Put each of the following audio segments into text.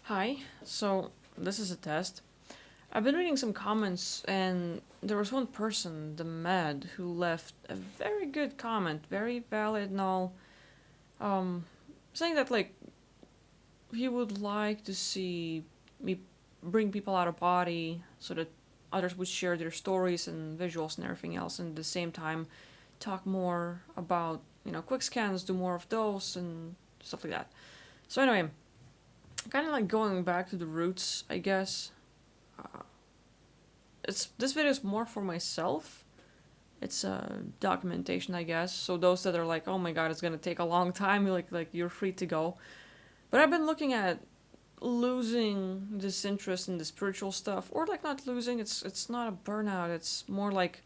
Hi, so this is a test. I've been reading some comments, and there was one person, the Mad, who left a very good comment, very valid and all, um, saying that, like, he would like to see me bring people out of body so that others would share their stories and visuals and everything else, and at the same time, talk more about, quick scans, do more of those, and stuff like that. So, anyway, kind of like going back to the roots, I guess. Uh, this video is more for myself. It's documentation, I guess. So those that are like, oh my god, it's gonna take a long time, like you're free to go. But I've been looking at losing this interest in the spiritual stuff, or like not losing. It's not a burnout. It's more like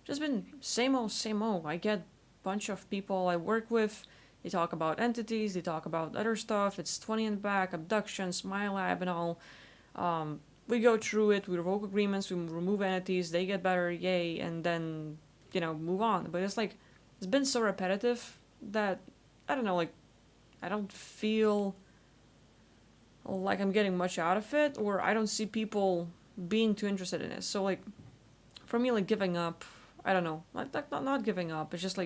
just been same old, same old. I get a bunch of people I work with. They talk about entities. They talk about other stuff. It's 20 and back, abductions, my lab, and all. We go through it, we revoke agreements, we remove entities, they get better, yay, and then, move on. But it's like, it's been so repetitive that, I don't know, like, I don't feel like I'm getting much out of it, or I don't see people being too interested in it. So, like, for me, like, giving up, I don't know, not giving up, it's just,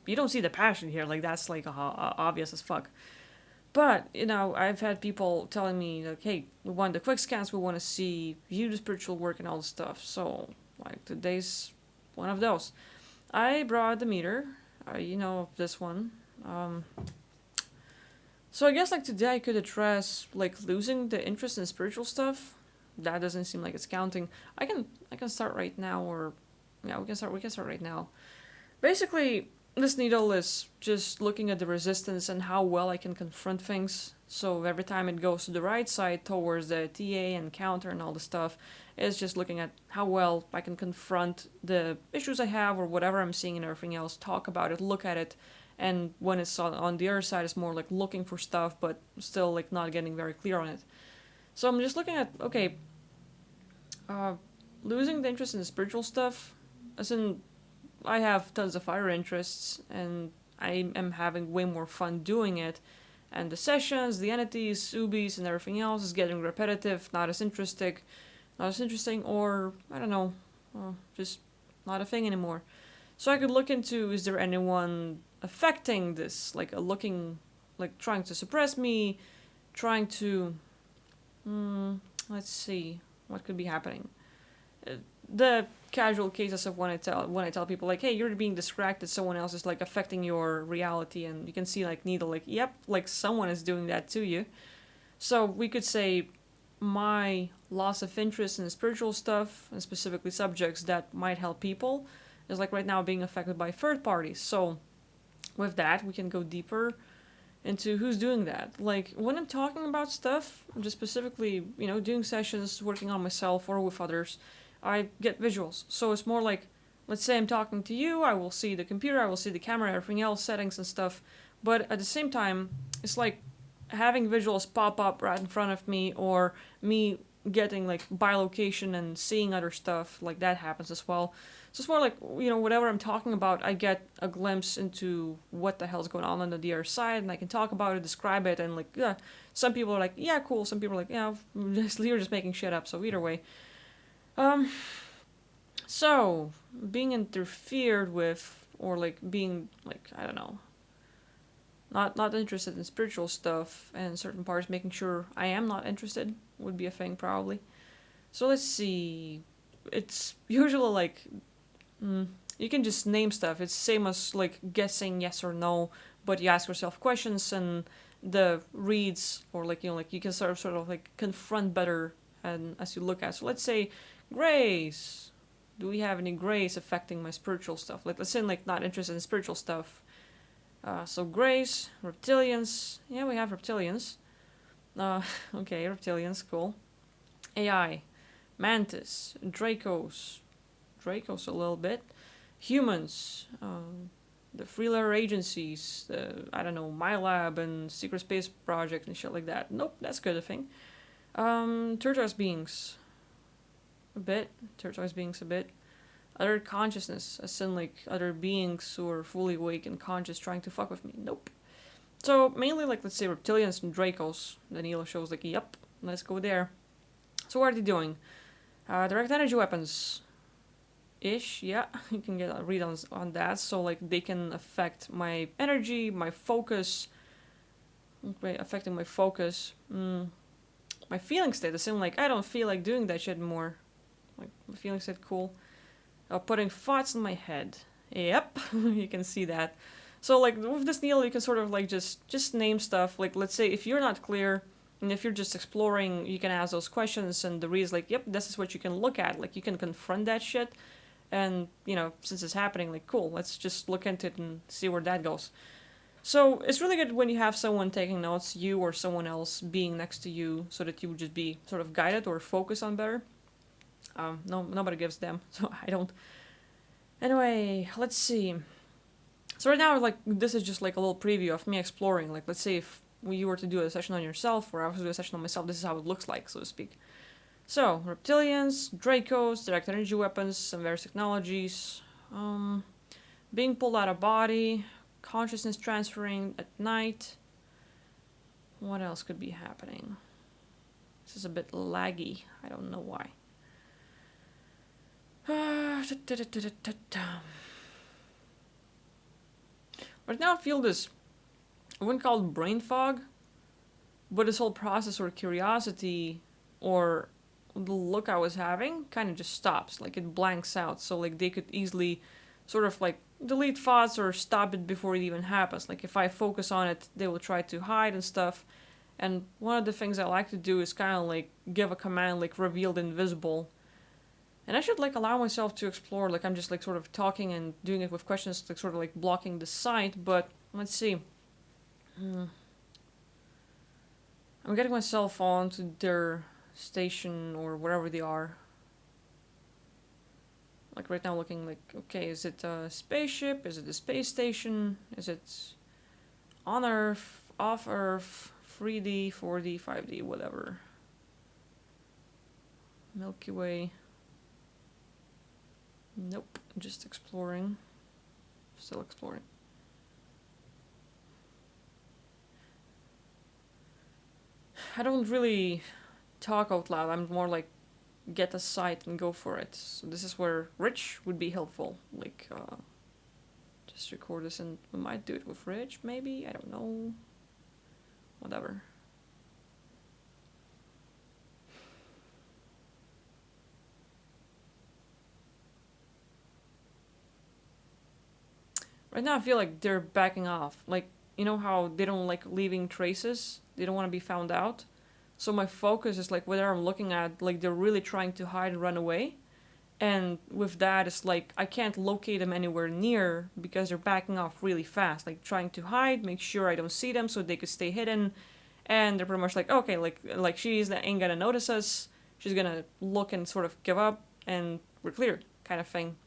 you don't see the passion here, like, that's, like, obvious as fuck. But, I've had people telling me, like, hey, we want the quick scans, we want to see you do spiritual work and all this stuff. So, like, today's one of those. I brought the meter, this one. Um, so I guess, like, today I could address, like, losing the interest in spiritual stuff. That doesn't seem like it's counting. I can start right now, or, yeah, we can start right now. Basically, this needle is just looking at the resistance and how well I can confront things. So every time it goes to the right side towards the TA and counter and all the stuff, it's just looking at how well I can confront the issues I have or whatever I'm seeing and everything else, talk about it, look at it. And when it's on the other side, it's more like looking for stuff, but still like not getting very clear on it. So I'm just looking at, okay, uh, losing the interest in the spiritual stuff, as in I have tons of other interests, and I am having way more fun doing it. And the sessions, the entities, Ubis, and everything else is getting repetitive, not as interesting, or I don't know, just not a thing anymore. So I could look into, is there anyone affecting this, like like trying to suppress me, trying to, let's see, what could be happening. The casual cases of when I tell people like, hey, you're being distracted, someone else is like affecting your reality, and you can see like needle like, yep, like someone is doing that to you. So we could say my loss of interest in spiritual stuff, and specifically subjects that might help people, is like right now being affected by third parties. So with that, we can go deeper into who's doing that. Like when I'm talking about stuff, I'm just specifically, doing sessions, working on myself or with others, I get visuals. So it's more like, let's say I'm talking to you, I will see the computer, I will see the camera, everything else, settings and stuff. But at the same time, it's like having visuals pop up right in front of me, or me getting like bilocation and seeing other stuff, like that happens as well. So it's more like, whatever I'm talking about, I get a glimpse into what the hell's going on the other side, and I can talk about it, describe it, and like, yeah, some people are like, yeah, cool. Some people are like, yeah, you're just making shit up. So either way, um, so being interfered with, or like being like, I don't know, not interested in spiritual stuff and certain parts, making sure I am not interested would be a thing probably. So let's see. It's usually like, you can just name stuff. It's same as like guessing yes or no, but you ask yourself questions, and the reads, or like, like you can sort of like confront better, and as you look at. So let's say grace. Do we have any grace affecting my spiritual stuff? Like, let's say like not interested in spiritual stuff. So grace, reptilians. Yeah, we have reptilians. Okay, reptilians, cool. AI, mantis, Dracos a little bit. Humans, the freelance agencies, I don't know, My Lab and Secret Space Project and shit like that. Nope, that's good, I think. Turquoise beings, a bit. Turquoise beings, a bit. Other consciousness, as in like other beings who are fully awake and conscious trying to fuck with me. Nope. So mainly like, let's say reptilians and Dracos. Danilo shows like, yep. let's go there. So what are they doing? Direct energy weapons. Ish, yeah, you can get a read on that. So like they can affect my energy, my focus. Okay, affecting my focus. My feeling state. The same like I don't feel like doing that shit anymore. Like my feeling state cool. Putting thoughts in my head. Yep, you can see that. So like with this needle, you can sort of like just name stuff. Like let's say if you're not clear, and if you're just exploring, you can ask those questions, and the read is like, yep, this is what you can look at. Like you can confront that shit, and since it's happening, like cool, let's just look into it and see where that goes. So it's really good when you have someone taking notes, you or someone else being next to you, so that you would just be sort of guided or focus on better. No, nobody gives them, so I don't. Anyway, let's see. So right now, like this is just like a little preview of me exploring. Like let's say if you were to do a session on yourself, or I was to do a session on myself, this is how it looks like, so to speak. So reptilians, Dracos, direct energy weapons, some various technologies, being pulled out of body, consciousness transferring at night. What else could be happening? This is a bit laggy. I don't know why. Right now I feel this, I wouldn't call it brain fog, but this whole process or curiosity or the look I was having kind of just stops. Like it blanks out. So like they could easily sort of like delete thoughts or stop it before it even happens. Like if I focus on it, they will try to hide and stuff. And one of the things I like to do is kind of like give a command like revealed invisible. And I should like allow myself to explore. Like I'm just like sort of talking and doing it with questions, like sort of like blocking the sight. But let's see. I'm getting myself onto their station or wherever they are. Like right now looking like, okay, is it a spaceship? Is it a space station? Is it on Earth, off Earth, 3D, 4D, 5D, whatever. Milky Way. Nope, just exploring. Still exploring. I don't really talk out loud. I'm more like get a sight and go for it. So this is where Rich would be helpful. Like, just record this and we might do it with Rich, maybe? I don't know. Whatever. Right now I feel like they're backing off. Like, you know how they don't like leaving traces? They don't want to be found out. So my focus is like whether I'm looking at, like they're really trying to hide and run away. And with that, it's like I can't locate them anywhere near because they're backing off really fast. Like trying to hide, make sure I don't see them so they could stay hidden. And they're pretty much like, okay, like she's ain't gonna notice us. She's gonna look and sort of give up and we're cleared kind of thing.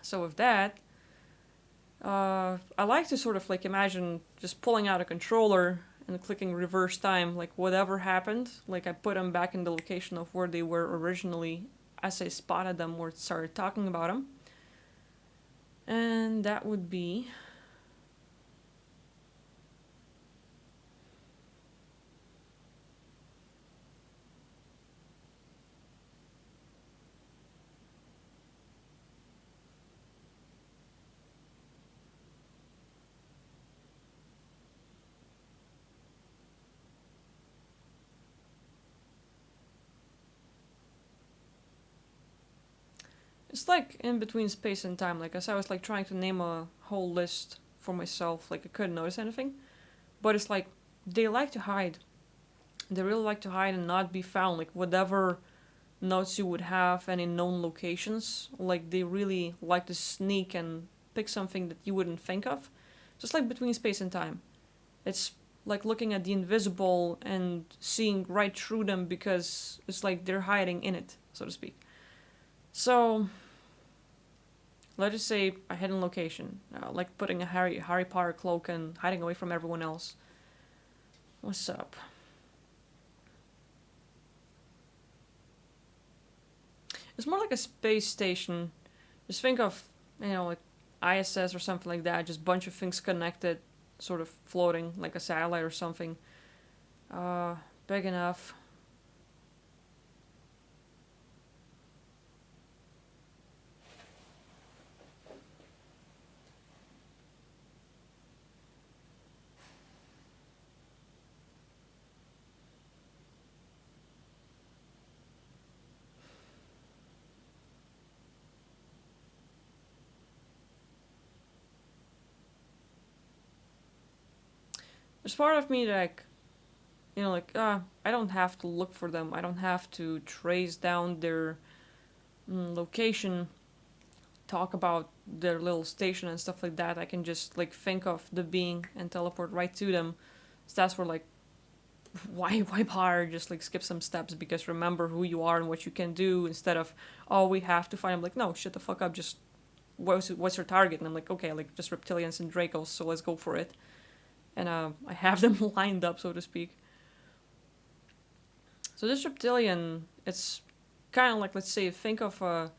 So with that, I like to sort of like imagine just pulling out a controller and clicking reverse time, like whatever happened, like I put them back in the location of where they were originally as I spotted them or started talking about them. And that would be it's like in between space and time. Like as I was like trying to name a whole list for myself, like I couldn't notice anything. But it's like they like to hide. They really like to hide and not be found. Like whatever notes you would have and in known locations, like they really like to sneak and pick something that you wouldn't think of. Just like between space and time. It's like looking at the invisible and seeing right through them because it's like they're hiding in it, so to speak. So, let's just say a hidden location, like putting a Harry Potter cloak and hiding away from everyone else. What's up? It's more like a space station. Just think of, like ISS or something like that. Just a bunch of things connected, sort of floating like a satellite or something. Big enough. there's part of me that, like, like, I don't have to look for them. I don't have to trace down their location, talk about their little station and stuff like that. I can just, like, think of the being and teleport right to them. So that's where, like, why bother? Just, like, skip some steps, because remember who you are and what you can do, instead of, oh, we have to find them. Like, no, shut the fuck up. Just what's your target? And I'm like, okay, like, just reptilians and Dracos, so let's go for it. And I have them lined up, so to speak. So this reptilian, it's kind of like, let's say, think of a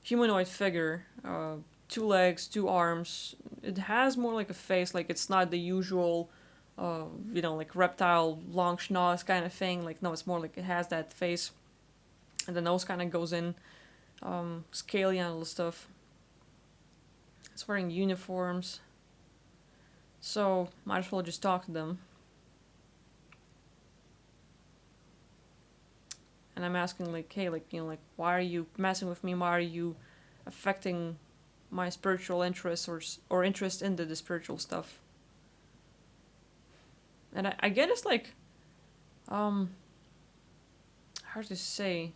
humanoid figure, 2 legs, 2 arms. It has more like a face, like it's not the usual, like reptile, long schnoz kind of thing. Like, no, it's more like it has that face, and the nose kind of goes in, scaly and all the stuff. It's wearing uniforms, so might as well just talk to them. And I'm asking, like, hey, like, like, why are you messing with me? Why are you affecting my spiritual interests, or interest in the spiritual stuff? And I get it's like, hard to say.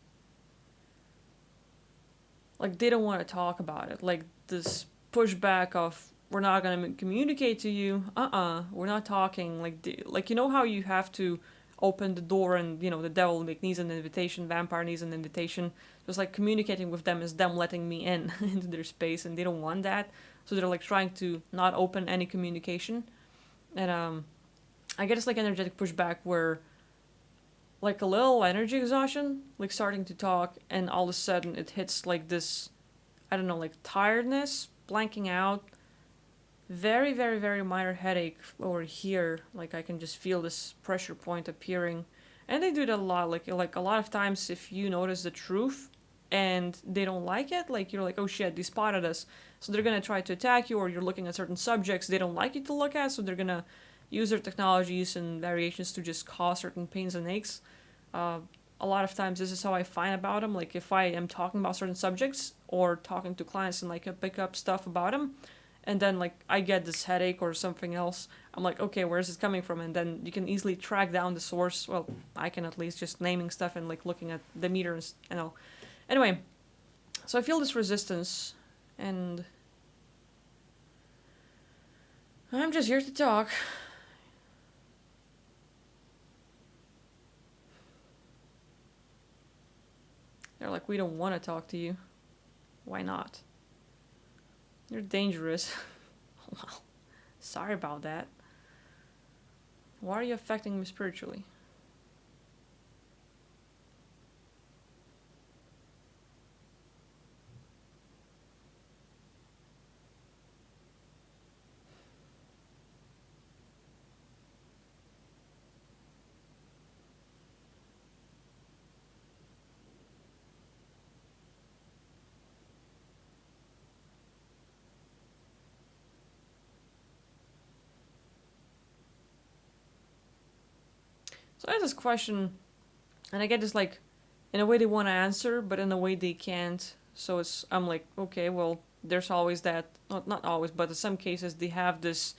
Like, they don't want to talk about it. Like, this pushback of, we're not going to communicate to you. We're not talking. Like, you know how you have to open the door, and, the devil, like, needs an invitation, vampire needs an invitation. Just, like, communicating with them is them letting me in into their space, and they don't want that. So they're, like, trying to not open any communication. And I get it's like energetic pushback where, like, a little energy exhaustion, like starting to talk, and all of a sudden it hits like this, I don't know, like tiredness, blanking out, very, very, very minor headache over here. Like, I can just feel this pressure point appearing. And they do that a lot. Like a lot of times, if you notice the truth and they don't like it, like, you're like, oh shit, they spotted us. So they're gonna try to attack you, or you're looking at certain subjects they don't like you to look at, so they're gonna use their technologies and variations to just cause certain pains and aches. A lot of times this is how I find about them. Like, if I am talking about certain subjects or talking to clients, and, like, I pick up stuff about them, and then, like, I get this headache or something else, I'm like, okay, where is this coming from? And then you can easily track down the source. Well, I can, at least, just naming stuff and, like, looking at the meters, Anyway, so I feel this resistance, and I'm just here to talk. They're like, we don't want to talk to you. Why not? You're dangerous. Well, sorry about that. Why are you affecting me spiritually? So I have this question, and I get this, like, in a way they want to answer, but in a way they can't. So I'm like, okay, well, there's always that, not always, but in some cases they have this,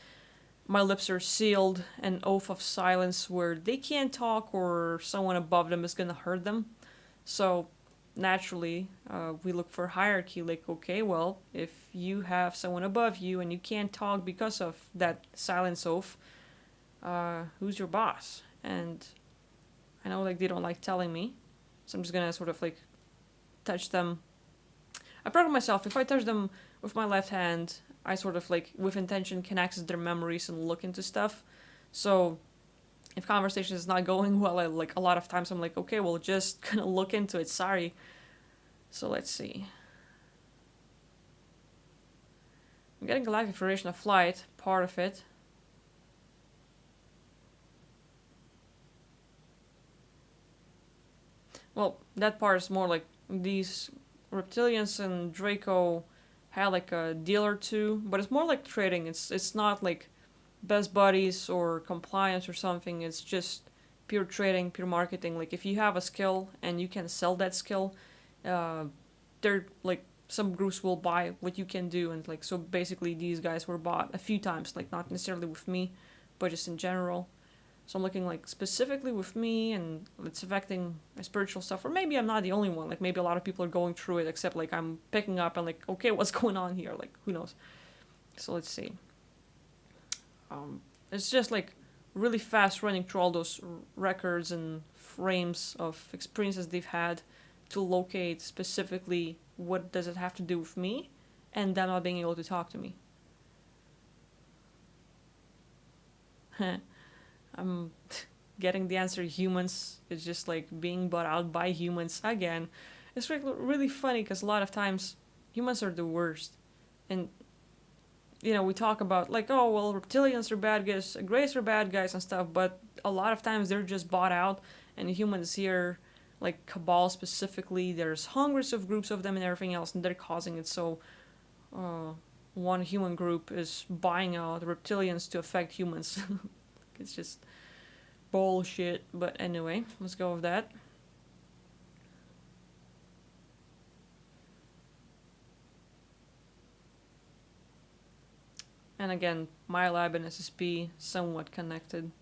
my lips are sealed, an oath of silence, where they can't talk, or someone above them is gonna hurt them. So naturally, we look for hierarchy. Like, okay, well, if you have someone above you and you can't talk because of that silence oath, who's your boss? And I know, like, they don't like telling me, so I'm just gonna sort of, like, touch them. I program myself, if I touch them with my left hand, I sort of, like, with intention, can access their memories and look into stuff. So if conversation is not going well, a lot of times I'm like, okay, well, just gonna look into it, sorry. So let's see. I'm getting galactic duration of flight, part of it. Well, that part is more like these reptilians and Draco had, like, a deal or two, but it's more like trading. It's not like best buddies or compliance or something. It's just pure trading, pure marketing. Like, if you have a skill and you can sell that skill, they're like, some groups will buy what you can do, and, like, so basically these guys were bought a few times, like, not necessarily with me, but just in general. So I'm looking like specifically with me, and it's affecting my spiritual stuff. Or maybe I'm not the only one. Like maybe a lot of people are going through it, except like I'm picking up and like, okay, what's going on here? Like who knows? So let's see. It's just like really fast running through all those records and frames of experiences they've had to locate specifically what does it have to do with me, and them not being able to talk to me. I'm getting the answer humans. It's just like being bought out by humans again. It's really funny because a lot of times humans are the worst. And, we talk about like, oh, well, reptilians are bad guys, greys are bad guys and stuff, but a lot of times they're just bought out, and humans here, like Cabal specifically, there's hundreds of groups of them and everything else, and they're causing it. So, one human group is buying out reptilians to affect humans. It's just bullshit. But anyway, let's go with that. And again, my lab and SSP somewhat connected.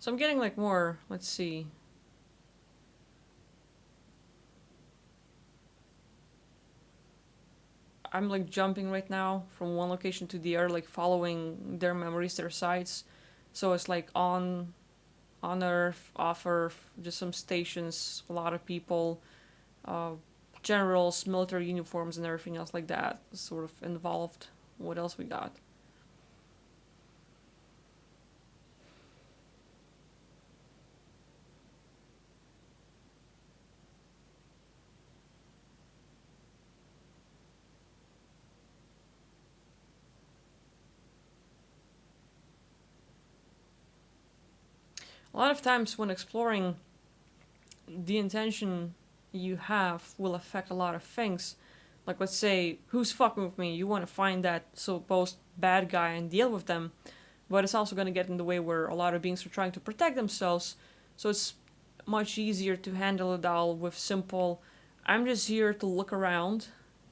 So I'm getting like more, let's see. I'm like jumping right now from one location to the other, like following their memories, their sites. So it's like on Earth, off Earth, just some stations, a lot of people, uh, generals, military uniforms, and everything else like that sort of involved. What else we got? A lot of times when exploring, the intention you have will affect a lot of things. Like, let's say, who's fucking with me? You want to find that supposed bad guy and deal with them, but it's also going to get in the way where a lot of beings are trying to protect themselves. So it's much easier to handle it all with simple, I'm just here to look around,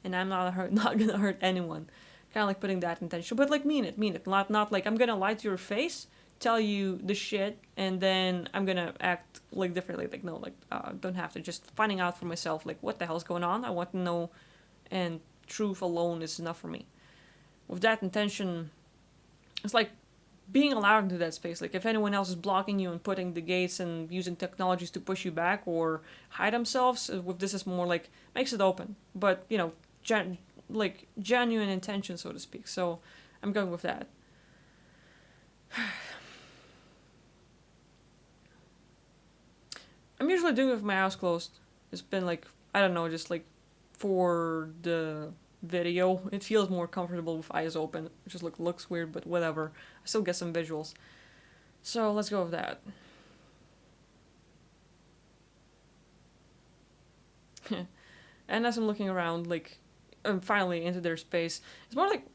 and I'm not gonna hurt anyone. Kind of like putting that intention, but like mean it. Not like I'm gonna lie to your face, tell you the shit, and then I'm gonna act like differently. Like no, like don't have to. Just finding out for myself, like what the hell's going on. I want to know, and truth alone is enough for me. With that intention, it's like being allowed into that space. Like if anyone else is blocking you and putting the gates and using technologies to push you back or hide themselves, with this is more like makes it open. But like genuine intention, so to speak. So I'm going with that. I'm usually doing it with my eyes closed. It's been like, I don't know, just like for the video, it feels more comfortable with eyes open. It just looks weird, but whatever. I still get some visuals. So let's go with that. And as I'm looking around, like, I'm finally into their space, it's more like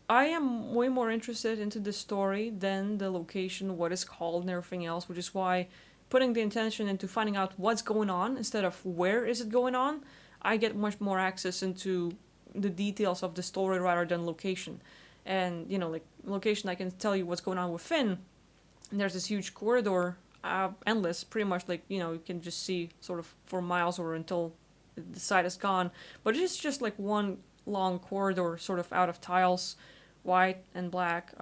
I am way more interested into the story than the location, what it's called, and everything else, which is why putting the intention into finding out what's going on instead of where is it going on, I get much more access into the details of the story rather than location. And, like location, I can tell you what's going on with Finn. And there's this huge corridor, endless, pretty much like, you can just see sort of for miles or until the side is gone. But it's just like one long corridor, sort of out of tiles, white and black.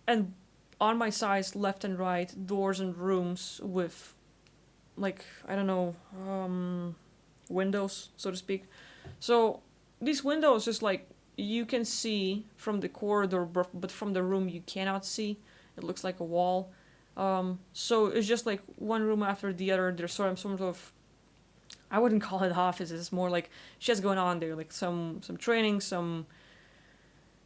And on my sides, left and right, doors and rooms with, like, I don't know, windows, so to speak. So these windows is like you can see from the corridor, but from the room you cannot see. It looks like a wall. So it's just like one room after the other. There's sort of, I wouldn't call it offices. It's more like shit's going on there, like some training, some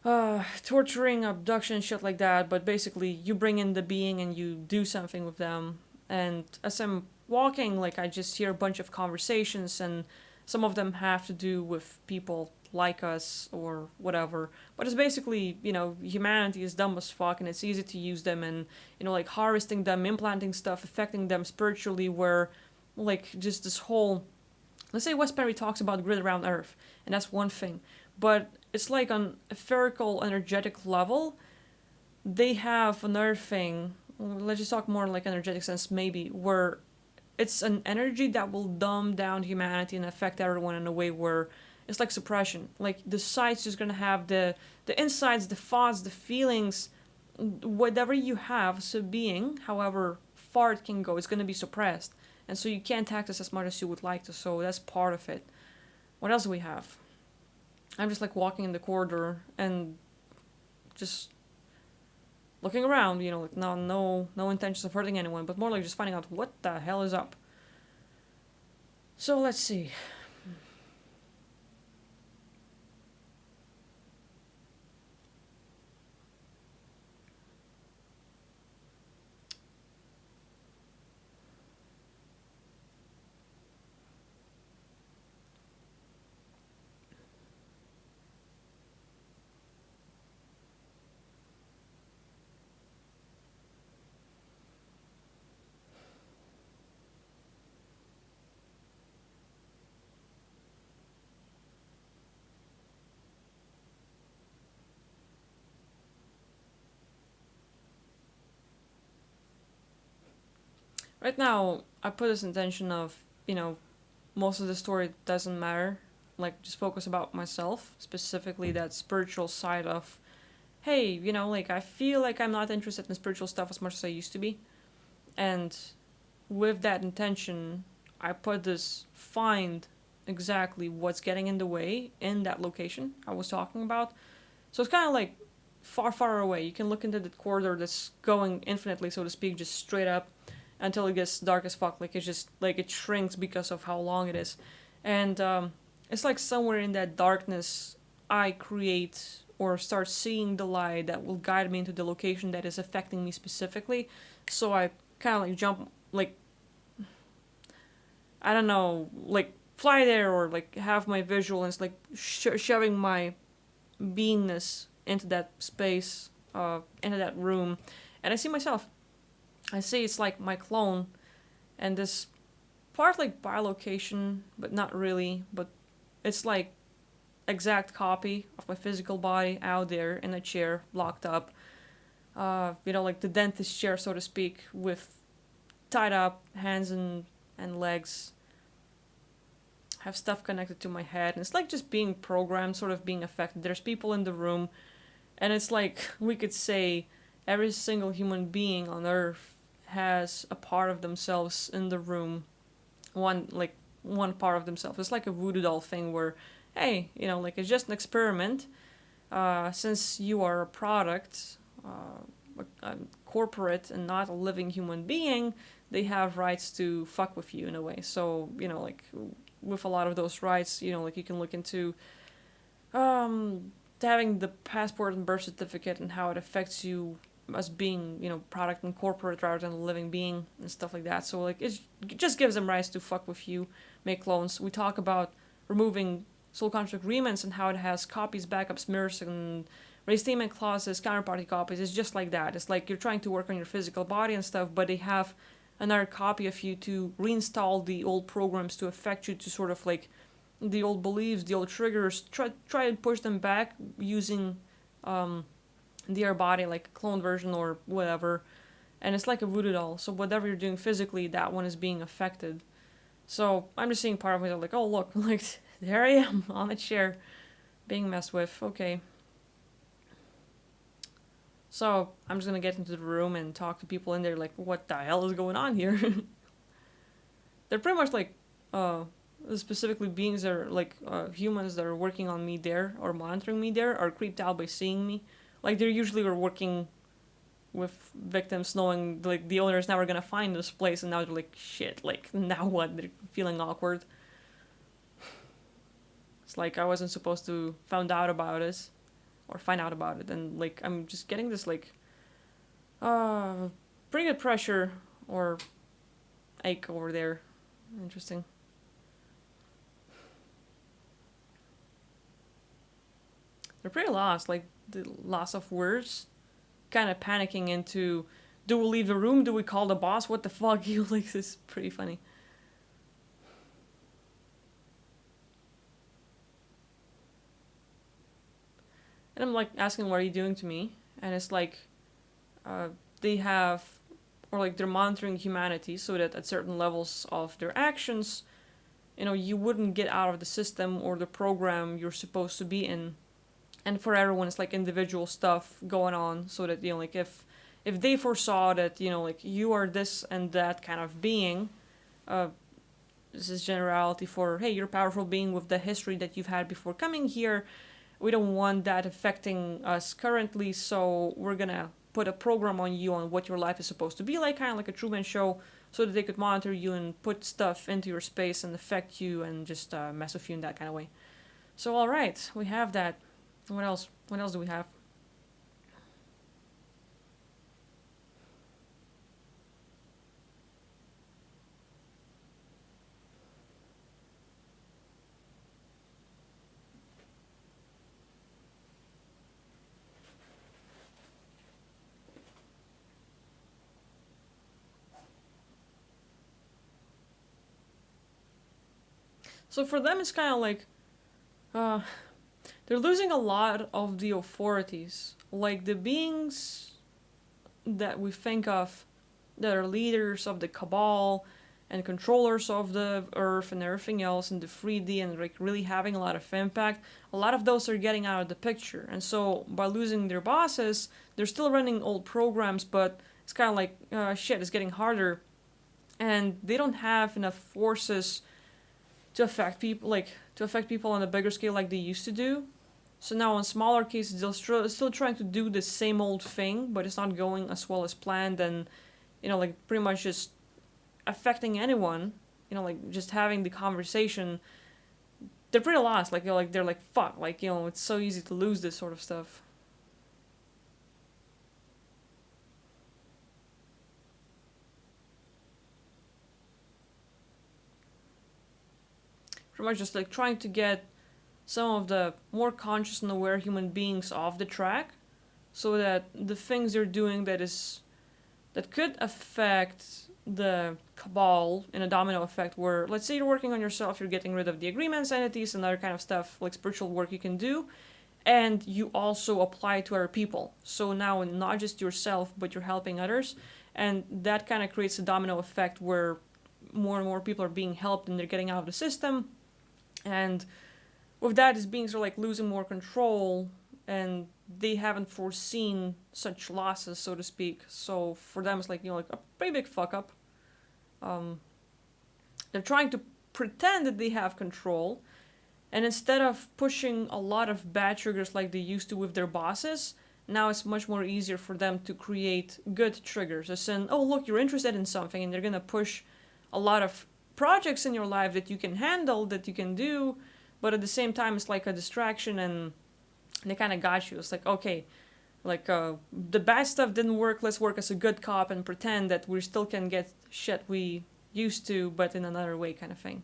torturing, abduction, shit like that. But basically, you bring in the being and you do something with them. And as I'm walking, like I just hear a bunch of conversations, and Some of them have to do with people like us or whatever. But it's basically, humanity is dumb as fuck and it's easy to use them and, like harvesting them, implanting stuff, affecting them spiritually, where, like, just this whole. Let's say Wes Perry talks about grid around Earth, and that's one thing. But it's like on a etherical, energetic level, they have another thing. Let's just talk more like energetic sense, maybe, where it's an energy that will dumb down humanity and affect everyone in a way where it's like suppression. Like the site's just gonna have the insights, the thoughts, the feelings, whatever you have as a being, however far it can go, it's gonna be suppressed. And so you can't access as much as you would like to, so that's part of it. What else do we have? I'm just like walking in the corridor and just looking around, like no intentions of hurting anyone, but more like just finding out what the hell is up. So let's see. Right now, I put this intention of, most of the story doesn't matter. Like, just focus about myself, specifically that spiritual side of, hey, like, I feel like I'm not interested in spiritual stuff as much as I used to be. And with that intention, I put this find exactly what's getting in the way in that location I was talking about. So it's kind of like far, far away. You can look into the corridor that's going infinitely, so to speak, just straight up until it gets dark as fuck. Like it's just like it shrinks because of how long it is, and it's like somewhere in that darkness I create or start seeing the light that will guide me into the location that is affecting me specifically. So I kind of like jump, like, I don't know, like fly there or like have my visual and it's like shoving my beingness into that space, into that room, and I see myself. I see it's like my clone, and this part like bilocation, but not really. But it's like exact copy of my physical body out there in a chair, locked up. Like the dentist chair, so to speak, with tied up hands and legs. Have stuff connected to my head, and it's like just being programmed, sort of being affected. There's people in the room, and it's like we could say every single human being on Earth has a part of themselves in the room. One part of themselves. It's like a voodoo doll thing where, hey, like it's just an experiment. Since you are a product, a corporate, and not a living human being, they have rights to fuck with you in a way. So, like with a lot of those rights, like you can look into having the passport and birth certificate and how it affects you as being, product and corporate rather than a living being and stuff like that. So like it just gives them rights to fuck with you, make clones. We talk about removing soul contract agreements and how it has copies, backups, mirrors, and restatement clauses, counterparty copies. It's just like that. It's like you're trying to work on your physical body and stuff, but they have another copy of you to reinstall the old programs to affect you, to sort of like the old beliefs, the old triggers, try and push them back using their body, like a clone version or whatever. And it's like a voodoo doll. So whatever you're doing physically, that one is being affected. So I'm just seeing part of me like, oh look, like there I am on a chair being messed with. Okay. So I'm just gonna get into the room and talk to people in there like, what the hell is going on here? They're pretty much like specifically beings that are like humans that are working on me there or monitoring me there are creeped out by seeing me. Like they usually are working with victims knowing like the owner is never gonna find this place, and now they're like, shit, like now what? They're feeling awkward. It's like I wasn't supposed to find out about this or find out about it, and like I'm just getting this like pretty good pressure or ache over there. Interesting. they're pretty lost. Like the loss of words, kind of panicking into, do we leave the room? Do we call the boss? What the fuck? You like this is pretty funny. And I'm like asking, what are you doing to me? And it's like, uh, they have, or like they're monitoring humanity so that at certain levels of their actions, you wouldn't get out of the system or the program you're supposed to be in. And for everyone, it's like individual stuff going on so that, like if they foresaw that, like you are this and that kind of being, uh, this is generality for, hey, you're a powerful being with the history that you've had before coming here. We don't want that affecting us currently, so we're gonna put a program on you on what your life is supposed to be like, kind of like a Truman Show, so that they could monitor you and put stuff into your space and affect you and just mess with you in that kind of way. So, all right, we have that. What else? What else do we have? So for them, it's kind of like, uh, they're losing a lot of the authorities, like the beings that we think of that are leaders of the cabal and controllers of the earth and everything else in the 3D and like really having a lot of impact. A lot of those are getting out of the picture, and so by losing their bosses, they're still running old programs, but it's kind of like, shit, it's getting harder, and they don't have enough forces to affect people, on a bigger scale like they used to do. So now in smaller cases, they're still trying to do the same old thing, but it's not going as well as planned, and like pretty much just affecting anyone. Like just having the conversation. They're pretty lost. Like they're like fuck. Like it's so easy to lose this sort of stuff. Pretty much just like trying to get some of the more conscious and aware human beings off the track, so that the things they're doing that could affect the cabal in a domino effect, where let's say you're working on yourself, you're getting rid of the agreements, entities, and other kind of stuff like spiritual work you can do, and you also apply to other people. So now not just yourself, but you're helping others, and that kind of creates a domino effect where more and more people are being helped and they're getting out of the system, and with that, these beings are like losing more control, and they haven't foreseen such losses, so to speak. So for them, it's like like a pretty big fuck up. Um, they're trying to pretend that they have control, and instead of pushing a lot of bad triggers like they used to with their bosses, now it's much more easier for them to create good triggers. As in, oh look, you're interested in something, and they're gonna push a lot of projects in your life that you can handle, that you can do, but at the same time it's like a distraction, and they kind of got you. It's like, okay, like the bad stuff didn't work, let's work as a good cop and pretend that we still can get shit we used to, but in another way, kind of thing.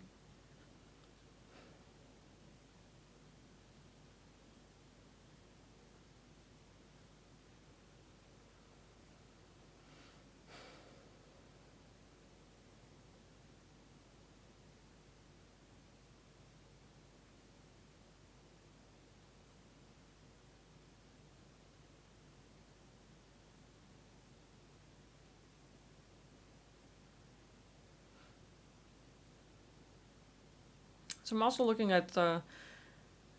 So I'm also looking at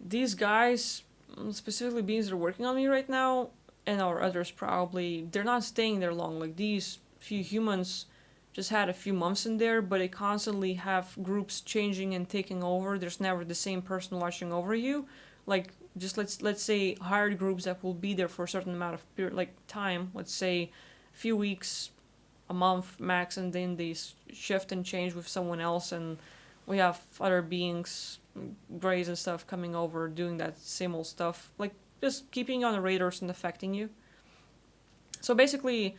these guys, specifically beings that are working on me right now, and our others probably, they're not staying there long. Like these few humans just had a few months in there, but they constantly have groups changing and taking over. There's never the same person watching over you. Like just let's say hired groups that will be there for a certain amount of period, like time. Let's say a few weeks, a month max, and then they shift and change with someone else, and we have other beings, greys and stuff, coming over doing that same old stuff, like just keeping you on the radars and affecting you. So basically,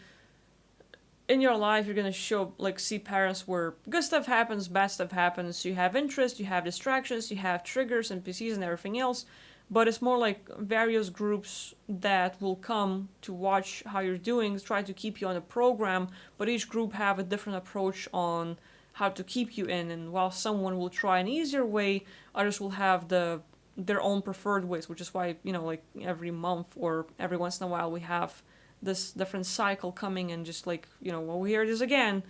in your life, you're gonna see patterns where good stuff happens, bad stuff happens. You have interest, you have distractions, you have triggers, NPCs, and everything else. but it's more like various groups that will come to watch how you're doing, try to keep you on the program, but each group have a different approach on how to keep you in. And while someone will try an easier way, others will have their own preferred ways, which is why, like every month or every once in a while we have this different cycle coming, and just like, well, here it is again,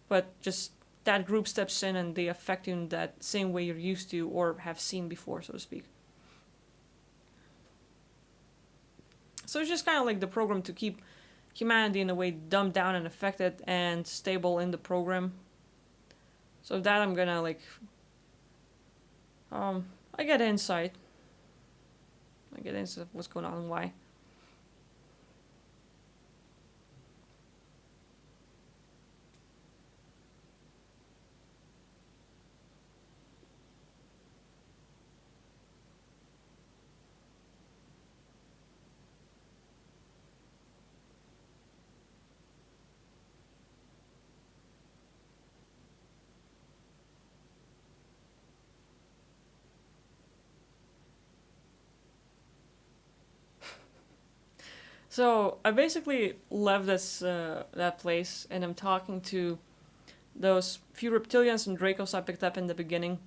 but just that group steps in and they affect you in that same way you're used to or have seen before, so to speak. So it's just kind of like the program to keep humanity in a way dumbed down and affected and stable in the program. So that I'm gonna like, I get insight. I get insight of what's going on and why. So I basically left that place, and I'm talking to those few reptilians and Dracos I picked up in the beginning,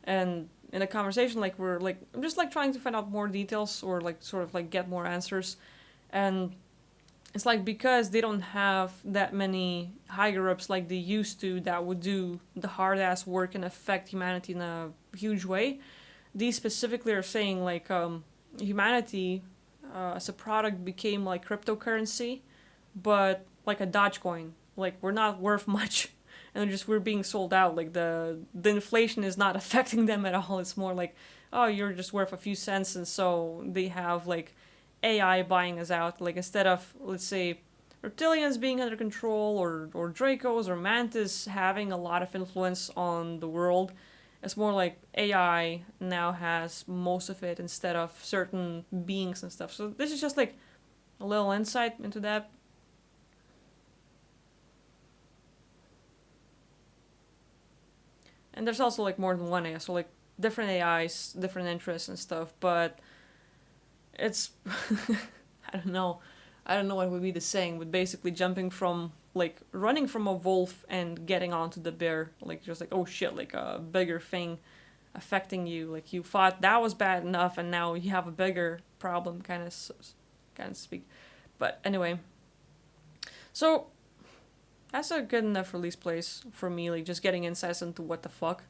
and in a conversation, like I'm just like trying to find out more details or like sort of like get more answers, and it's like because they don't have that many higher ups like they used to that would do the hard ass work and affect humanity in a huge way. These specifically are saying like humanity as a product became like cryptocurrency, but like a Dogecoin. Like we're not worth much, and just we're being sold out. Like the inflation is not affecting them at all. It's more like, oh, you're just worth a few cents, and so they have like AI buying us out. Like instead of, let's say, reptilians being under control, or Dracos or Mantis having a lot of influence on the world, it's more like AI now has most of it instead of certain beings and stuff. So this is just like a little insight into that. And there's also like more than one AI, so like different AIs, different interests and stuff, but it's I don't know. I don't know what would be the saying, but basically jumping from like running from a wolf and getting onto the bear, like just like, oh shit, like a bigger thing affecting you. Like you thought that was bad enough, and now you have a bigger problem, kind of speak. But anyway, so that's a good enough release place for me. Like just getting insights into what the fuck.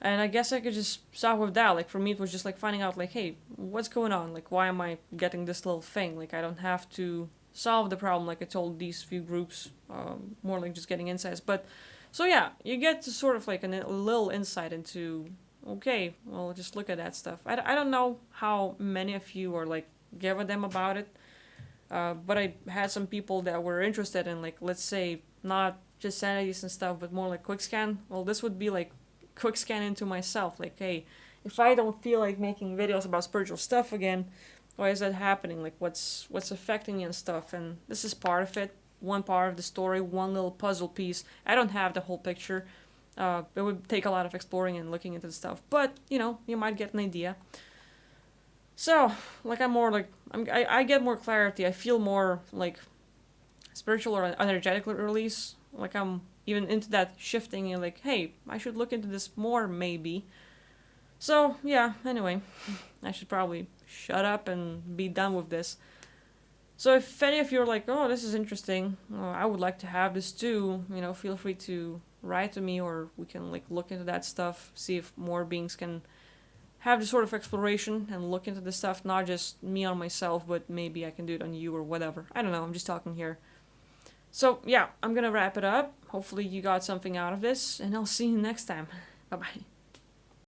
And I guess I could just start with that. Like for me, it was just like finding out, like, hey, what's going on? Like, why am I getting this little thing? Like, I don't have to solve the problem like I told these few groups. More like just getting insights. But so yeah, you get to sort of like a little insight into, okay, well, just look at that stuff. I don't know how many of you are like give a damn about it. But I had some people that were interested in, like, let's say not just sanities and stuff, but more like quick scan. Well, this would be like quick scan into myself. Like, hey, if I don't feel like making videos about spiritual stuff again, why is that happening? Like, what's affecting me and stuff? And this is part of it. One part of the story, one little puzzle piece. I don't have the whole picture. It would take a lot of exploring and looking into the stuff, but you might get an idea. So, like, I'm more like I get more clarity. I feel more like spiritual or energetic release. Like I'm even into that shifting and like, hey, I should look into this more maybe. So yeah. Anyway, I should probably shut up and be done with this. So if any of you are like, oh, this is interesting, I would like to have this too. Feel free to write to me, or we can like look into that stuff, see if more beings can have this sort of exploration and look into this stuff, not just me on myself, but maybe I can do it on you or whatever. I don't know, I'm just talking here. So, yeah, I'm gonna wrap it up. Hopefully you got something out of this, and I'll see you next time. Bye-bye.